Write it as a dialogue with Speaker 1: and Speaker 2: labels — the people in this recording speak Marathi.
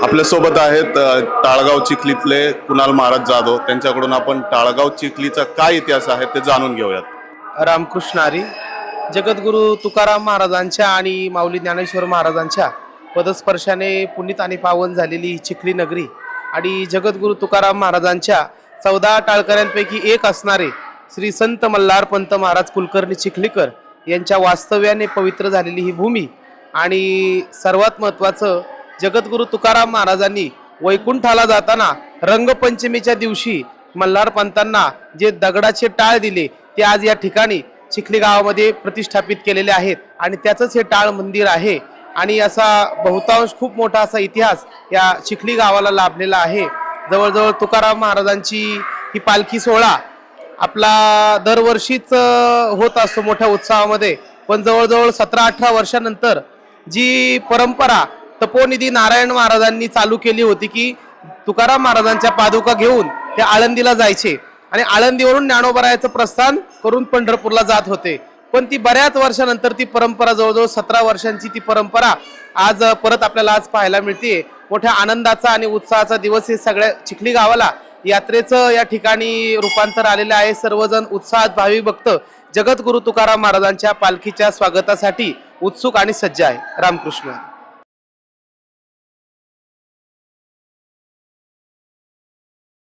Speaker 1: आपल्यासोबत आहेत टाळगाव चिखलीतले कुणाल महाराज जाधव. त्यांच्याकडून आपण टाळगाव चिखलीचा काय इतिहास आहे ते जाणून घेऊयात.
Speaker 2: रामकृष्ण हरी. जगद्गुरु तुकाराम महाराजांच्या आणि माऊली ज्ञानेश्वर महाराजांच्या पदस्पर्शाने पुनीत आणि पावन झालेली ही चिखली नगरी आणि जगद्गुरु तुकाराम महाराजांच्या 14 टाळकऱ्यांपैकी एक असणारे श्री संत मल्हारपंत महाराज कुलकर्णी चिखलीकर यांच्या वास्तव्याने पवित्र झालेली ही भूमी आणि सर्वात महत्त्वाचं जगद्गुरु तुकाराम महाराजांनी वैकुंठाला जाताना रंगपंचमीच्या दिवशी मल्हारपंतांना जे दगडाचे टाळ दिले ते आज या ठिकाणी चिखली गावामध्ये प्रतिष्ठापित केलेले आहेत आणि त्याचंच हे टाळ मंदिर आहे. आणि असा बहुतांश खूप मोठा असा इतिहास या चिखली गावाला लाभलेला आहे. जवळजवळ तुकाराम महाराजांची ही पालखी सोहळा आपला दरवर्षीच होत असतो मोठ्या उत्साहामध्ये, पण जवळजवळ 17-18 वर्षानंतर जी परंपरा तपोनिधी नारायण महाराजांनी चालू केली होती की तुकाराम महाराजांच्या पादुका घेऊन ते आळंदीला जायचे आणि आळंदीवरून ज्ञानोबरायाचं प्रस्थान करून पंढरपूरला जात होते. पण ती बऱ्याच वर्षानंतर ती परंपरा, जवळजवळ 17 वर्षांची ती परंपरा आज परत आपल्याला आज पाहायला मिळते. मोठ्या आनंदाचा आणि उत्साहाचा दिवस हे सगळ्या चिखली गावाला यात्रेचं या ठिकाणी रूपांतर आलेलं आहे. सर्वजण उत्साहात भाविक भक्त जगद्गुरु तुकाराम महाराजांच्या पालखीच्या स्वागतासाठी उत्सुक आणि सज्ज आहे. रामकृष्ण.